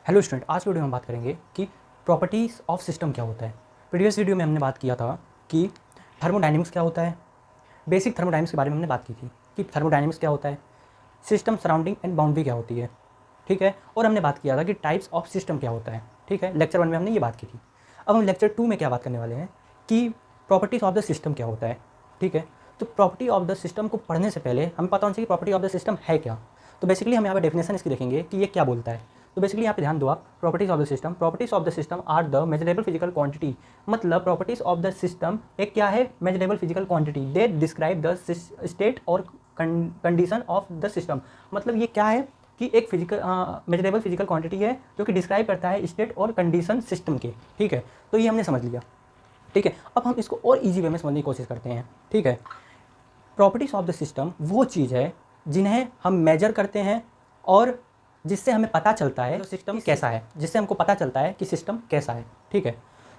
Hello student, आज video में हम बात करेंगे कि प्रॉपर्टीज़ ऑफ सिस्टम क्या होता है। प्रीवियस वीडियो में हमने बात किया था कि थर्मोडायनेमिक्स क्या होता है। बेसिक थर्मोडायनेमिक्स के बारे में हमने बात की थी कि थर्मोडायनेमिक्स क्या होता है, सिस्टम सराउंडिंग एंड बाउंड्री क्या होती है, ठीक है। और हमने बात किया था कि टाइप्स ऑफ सिस्टम क्या होता है, ठीक है। लेक्चर 1 में हमने ये बात की थी। अब हम लेक्चर 2 में क्या बात करने वाले हैं कि प्रॉपर्टीज़ ऑफ द सिस्टम क्या होता है, ठीक है। तो प्रॉपर्टी ऑफ द सिस्टम को पढ़ने से पहले हमें पता होना चाहिए कि प्रॉपर्टी ऑफ द सिस्टम है क्या। तो बेसिकली हम यहाँ पर डेफिनेशन इसकी देखेंगे कि ये क्या बोलता है। तो बेसिकली यहाँ पे ध्यान दो आप, properties of the system are the measurable physical quantity. मतलब प्रॉपर्टीज ऑफ द सिस्टम एक क्या है, measurable physical quantity they describe the state और कंडीशन ऑफ द सिस्टम। मतलब ये क्या है कि एक फिजिकल मेजरेबल फिजिकल क्वांटिटी है जो कि डिस्क्राइब करता है स्टेट और कंडीशन सिस्टम के, ठीक है। तो ये हमने समझ लिया, ठीक है। अब हम इसको और ईजी वे में समझने की कोशिश करते हैं, ठीक है। प्रॉपर्टीज ऑफ द सिस्टम वो चीज़ है जिन्हें हम मेजर करते हैं और जिससे हमें पता चलता है सिस्टम कैसा है, जिससे हमको पता चलता है कि सिस्टम कैसा है, ठीक है।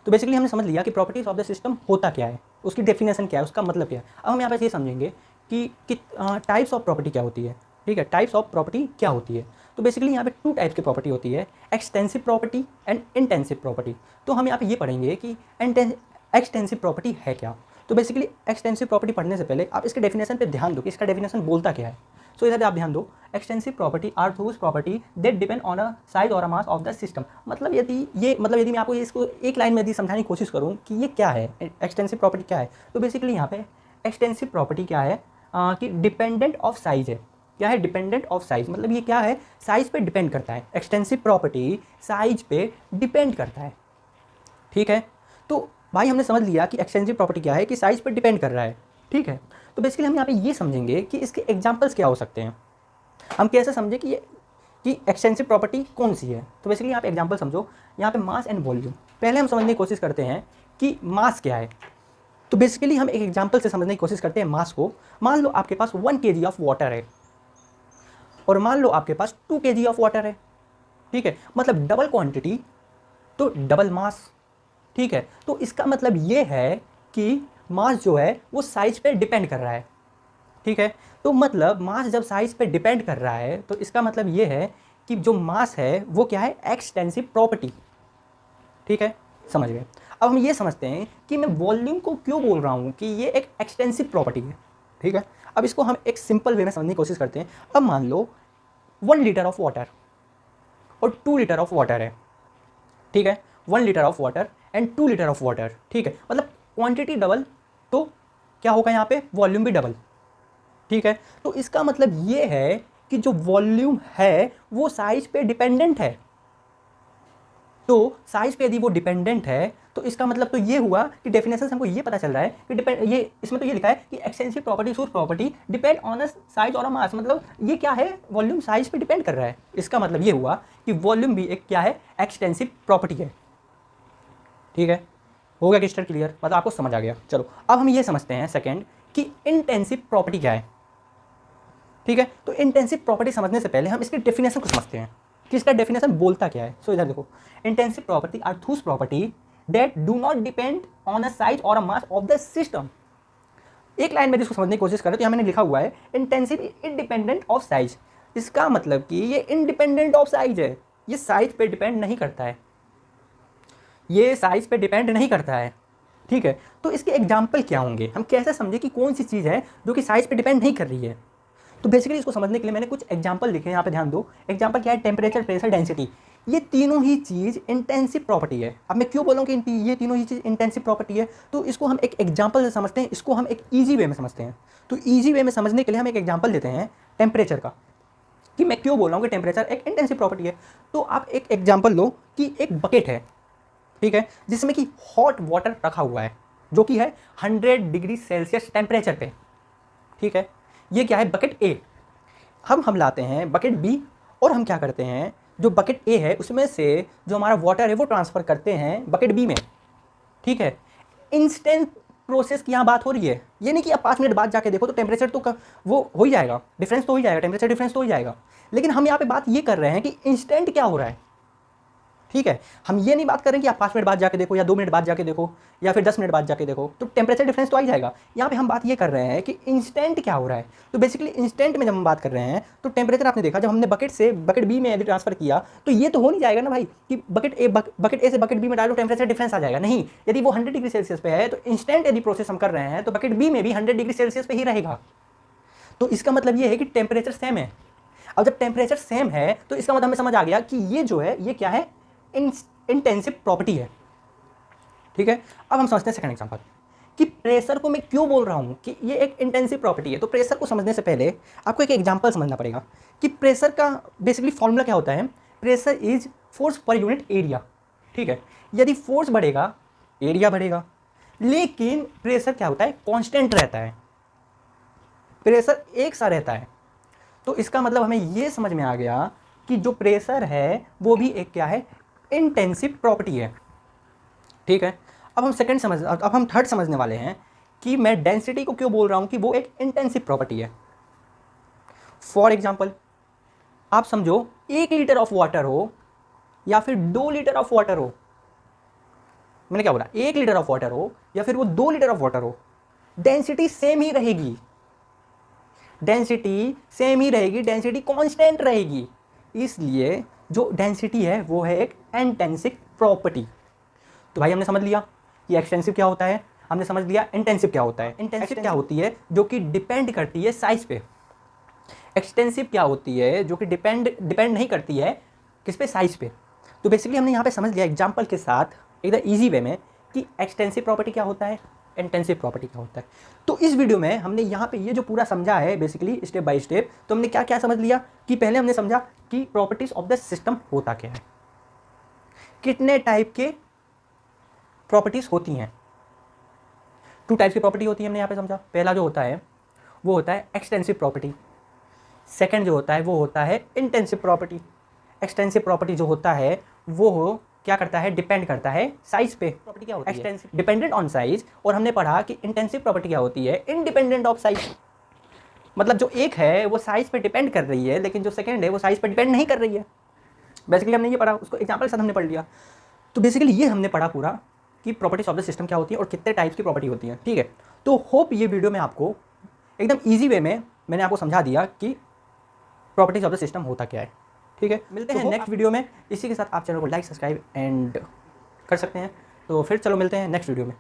तो बेसिकली हमने समझ लिया कि प्रॉपर्टीज ऑफ द सिस्टम होता क्या है, उसकी डेफिनेशन क्या है, उसका मतलब क्या है। अब हम यहाँ पे ये समझेंगे कि टाइप्स ऑफ प्रॉपर्टी क्या होती है, ठीक है। टाइप्स ऑफ प्रॉपर्टी क्या होती है। तो बेसिकली यहाँ पे 2 टाइप्स की प्रॉपर्टी होती है, extensive property and intensive property. तो हम यहाँ पे ये पढ़ेंगे कि एक्सटेंसिव प्रॉपर्टी है क्या। तो बेसिकली एक्सटेंसिव प्रॉपर्टी पढ़ने से पहले आप इसके डेफिनेशन पे ध्यान दो कि इसका डेफिनेशन बोलता क्या है। सो इधर आप ध्यान दो, extensive property are those property that depend on a size और a mass of the system. मतलब यदि मैं आपको इसको एक लाइन में यदि समझाने की कोशिश करूँ कि ये क्या है, एक्सटेंसिव प्रॉपर्टी क्या है, तो बेसिकली यहाँ पे एक्सटेंसिव प्रॉपर्टी क्या है कि डिपेंडेंट ऑफ साइज है। क्या है, डिपेंडेंट ऑफ साइज। मतलब ये क्या है, साइज पे डिपेंड करता है। एक्सटेंसिव प्रॉपर्टी साइज पे डिपेंड करता है, ठीक है। तो भाई हमने समझ लिया कि एक्सटेंसिव प्रॉपर्टी क्या है कि साइज पर डिपेंड कर रहा है, ठीक है। तो बेसिकली हम यहाँ पे ये समझेंगे कि इसके एग्जांपल्स क्या हो सकते हैं। हम कैसे समझें कि एक्सटेंसिव प्रॉपर्टी कौन सी है। तो बेसिकली यहाँ पे एग्जांपल समझो, यहाँ पे मास एंड वॉल्यूम। पहले हम समझने की कोशिश करते हैं कि मास क्या है। तो बेसिकली हम एक एग्जाम्पल से समझने की कोशिश करते हैं मास को। मान लो आपके पास 1 kg ऑफ वाटर है और मान लो आपके पास 2 kg ऑफ वाटर है, ठीक है। मतलब डबल क्वांटिटी तो डबल मास, ठीक है। तो इसका मतलब ये है कि मास जो है वो साइज पे डिपेंड कर रहा है, ठीक है। तो मतलब मास जब साइज पे डिपेंड कर रहा है तो इसका मतलब ये है कि जो मास है वो क्या है, एक्सटेंसिव प्रॉपर्टी, ठीक है। समझ गए। अब हम ये समझते हैं कि मैं वॉल्यूम को क्यों बोल रहा हूँ कि ये एक एक्सटेंसिव प्रॉपर्टी है, ठीक है। अब इसको हम एक सिंपल वे में समझने की कोशिश करते हैं। अब मान लो 1 लीटर ऑफ वाटर और 2 लीटर ऑफ वाटर है, ठीक है। 1 litre of water and 2 litre of water, ठीक है। मतलब क्वांटिटी डबल तो क्या होगा यहाँ पे, वॉल्यूम भी डबल, ठीक है। तो इसका मतलब ये है कि जो वॉल्यूम है वो साइज पे डिपेंडेंट है। तो साइज पे यदि वो डिपेंडेंट है तो इसका मतलब तो ये हुआ कि डेफिनेशन से हमको ये पता चल रहा है कि ये इसमें तो ये लिखा है कि extensive property source property depend on a size और अ मास। मतलब ये क्या है, वॉल्यूम साइज पे डिपेंड कर रहा है। इसका मतलब ये हुआ कि वॉल्यूम भी एक क्या है, एक्सटेंसिव प्रॉपर्टी है, ठीक है। हो गया क्रिस्टल क्लियर, मतलब आपको समझ आ गया। चलो अब हम ये समझते हैं सेकंड कि इंटेंसिव प्रॉपर्टी क्या है, ठीक है। तो इंटेंसिव प्रॉपर्टी समझने से पहले हम इसके डेफिनेशन को समझते हैं कि इसका डेफिनेशन बोलता क्या है। सो इधर देखो, intensive property are those property that do not depend on a size और a mass of the system. एक लाइन में जिसको समझने की कोशिश करें तो यहाँ मैंने लिखा हुआ है इंटेंसिव इंडिपेंडेंट ऑफ साइज। इसका मतलब कि ये इंडिपेंडेंट ऑफ साइज है, ये साइज पे डिपेंड नहीं करता है, ये साइज पे डिपेंड नहीं करता है, ठीक है। तो इसके एग्जाम्पल क्या होंगे, हम कैसे समझे कि कौन सी चीज़ है जो कि साइज पे डिपेंड नहीं कर रही है। तो बेसिकली इसको समझने के लिए मैंने कुछ एग्जाम्पल लिखे हैं, यहाँ पे ध्यान दो। एग्जाम्पल क्या है, टेम्परेचर, प्रेशर, डेंसिटी। ये तीनों ही चीज़ इंटेंसिव प्रॉपर्टी है। अब मैं क्यों बोलूँ कि ये तीनों ही चीज़ इंटेंसिव प्रॉपर्टी है, तो इसको हम एक एग्जाम्पल से समझते हैं, इसको हम एक ईजी वे में समझते हैं। तो ईजी वे में समझने के लिए हम एक एग्जाम्पल देते हैं टेम्परेचर का, कि मैं क्यों बोल रहा हूँ कि टेम्परेचर एक इंटेंसिव प्रॉपर्टी है। तो आप एक एग्जाम्पल लो कि एक बकेट है, ठीक है, जिसमें कि हॉट वाटर रखा हुआ है जो कि है 100 डिग्री सेल्सियस टेम्परेचर पे, ठीक है। ये क्या है, बकेट ए। हम लाते हैं बकेट बी और हम क्या करते हैं, जो बकेट ए है उसमें से जो हमारा वाटर है वो ट्रांसफ़र करते हैं बकेट बी में, ठीक है। इंस्टेंट प्रोसेस की यहाँ बात हो रही है, ये नहीं कि अब 5 मिनट बाद जाके देखो तो टेम्परेचर तो वो हो ही जाएगा, डिफरेंस तो हो ही जाएगा, टेम्परेचर डिफरेंस तो हो ही जाएगा। लेकिन हम यहाँ पे बात ये कर रहे हैं कि इंस्टेंट क्या हो रहा है, ठीक है, हम ये नहीं बात कर रहे हैं कि आप 5 मिनट बाद जाके देखो या 2 मिनट बाद जाके देखो या फिर 10 मिनट बाद जाके देखो, तो टेम्परेचर डिफरेंस तो आ ही जाएगा। यहाँ पे हम बात ये कर रहे हैं कि इंस्टेंट क्या हो रहा है। तो बेसिकली इंस्टेंट में जब हम बात कर रहे हैं तो टेम्परेचर आपने देखा, जब हमने बकेट से बकेट बी में यदि ट्रांसफर किया तो ये तो हो नहीं जाएगा ना भाई कि बकेट ए से बकेट बी में डालो टेम्परेचर डिफरेंस आ जाएगा। नहीं, यदि वो 100 डिग्री सेल्सियस पे है तो इंस्टेंट यदि प्रोसेस हम कर रहे हैं तो बकेट बी में भी 100 डिग्री सेल्सियस पे ही रहेगा। तो इसका मतलब ये है कि टेम्परेचर सेम है। अब जब टेम्परेचर सेम है तो इसका मतलब हमें समझ आ गया कि ये जो है ये क्या है, इंटेंसिव प्रॉपर्टी है। ठीक है, अब हम समझते हैं सेकंड एग्जांपल कि प्रेशर को मैं क्यों बोल रहा हूं कि ये एक इंटेंसिव प्रॉपर्टी है। तो प्रेशर को समझने से पहले आपको एक एग्जांपल समझना पड़ेगा कि प्रेशर का बेसिकली फॉर्मूला क्या होता है। Pressure is force per unit area. ठीक है, यदि फोर्स बढ़ेगा एरिया बढ़ेगा, लेकिन प्रेशर क्या होता है, कांस्टेंट रहता है, प्रेशर एक सा रहता है। तो इसका मतलब हमें यह समझ में आ गया कि जो प्रेशर है वो भी एक क्या है, इंटेंसिव प्रॉपर्टी है। ठीक है, अब हम थर्ड समझने वाले हैं कि मैं डेंसिटी को क्यों बोल रहा हूं कि वो एक इंटेंसिव प्रॉपर्टी है। फॉर एग्जांपल आप समझो 1 लीटर ऑफ वाटर हो या फिर 2 लीटर ऑफ वाटर हो। मैंने क्या बोला, 1 लीटर ऑफ वाटर हो या फिर वो 2 लीटर ऑफ वाटर हो, डेंसिटी सेम ही रहेगी, डेंसिटी सेम ही रहेगी, डेंसिटी कांस्टेंट रहेगी। इसलिए जो डेंसिटी है वो है एक इंटेंसिव प्रॉपर्टी। तो भाई हमने समझ लिया कि एक्सटेंसिव क्या होता है, हमने समझ लिया इंटेंसिव क्या होता है। इंटेंसिव क्या होती है, जो कि डिपेंड करती है साइज पे। एक्सटेंसिव क्या होती है, जो कि डिपेंड नहीं करती है किस पे, साइज पे। तो बेसिकली हमने यहाँ पे समझ लिया एग्जांपल के साथ एकदम ईजी वे में कि एक्सटेंसिव प्रॉपर्टी क्या होता है, इंटेंसिव प्रॉपर्टी क्या होता है। तो इस वीडियो में हमने यहाँ पे ये जो पूरा समझा है बेसिकली स्टेप बाय स्टेप, तो हमने क्या क्या समझ लिया कि पहले हमने समझा कि प्रॉपर्टीज ऑफ द सिस्टम होता क्या है, कितने टाइप के प्रॉपर्टीज होती हैं। 2 टाइप्स की प्रॉपर्टी होती है हमने यहाँ पे समझा। पहला जो होता है वो होता है एक्सटेंसिव प्रॉपर्टी, सेकंड जो होता है वो होता है इंटेंसिव प्रॉपर्टी। एक्सटेंसिव प्रॉपर्टी जो होता है वो क्या करता है, डिपेंड करता है साइज पे। प्रॉपर्टी क्या होती है, एक्सटेंसिव डिपेंडेंट ऑन साइज। और हमने पढ़ा कि इंटेंसिव प्रॉपर्टी क्या होती है, इंडिपेंडेंट ऑफ साइज। मतलब जो एक है वो साइज पे डिपेंड कर रही है, लेकिन जो सेकंड है वो साइज पे डिपेंड नहीं कर रही है। बेसिकली हमने ये पढ़ा, उसको एग्जांपल के साथ हमने पढ़ लिया। तो बेसिकली ये हमने पढ़ा पूरा कि प्रॉपर्टीज ऑफ द सिस्टम क्या होती है और कितने टाइप्स की प्रॉपर्टी होती है। ठीक है, तो होप ये वीडियो में आपको एकदम ईजी वे में मैंने आपको समझा दिया कि प्रॉपर्टीज ऑफ द सिस्टम होता क्या है। ठीक है, मिलते हैं नेक्स्ट वीडियो में। इसी के साथ आप चैनल को लाइक, सब्सक्राइब एंड कर सकते हैं। तो फिर चलो मिलते हैं नेक्स्ट वीडियो में।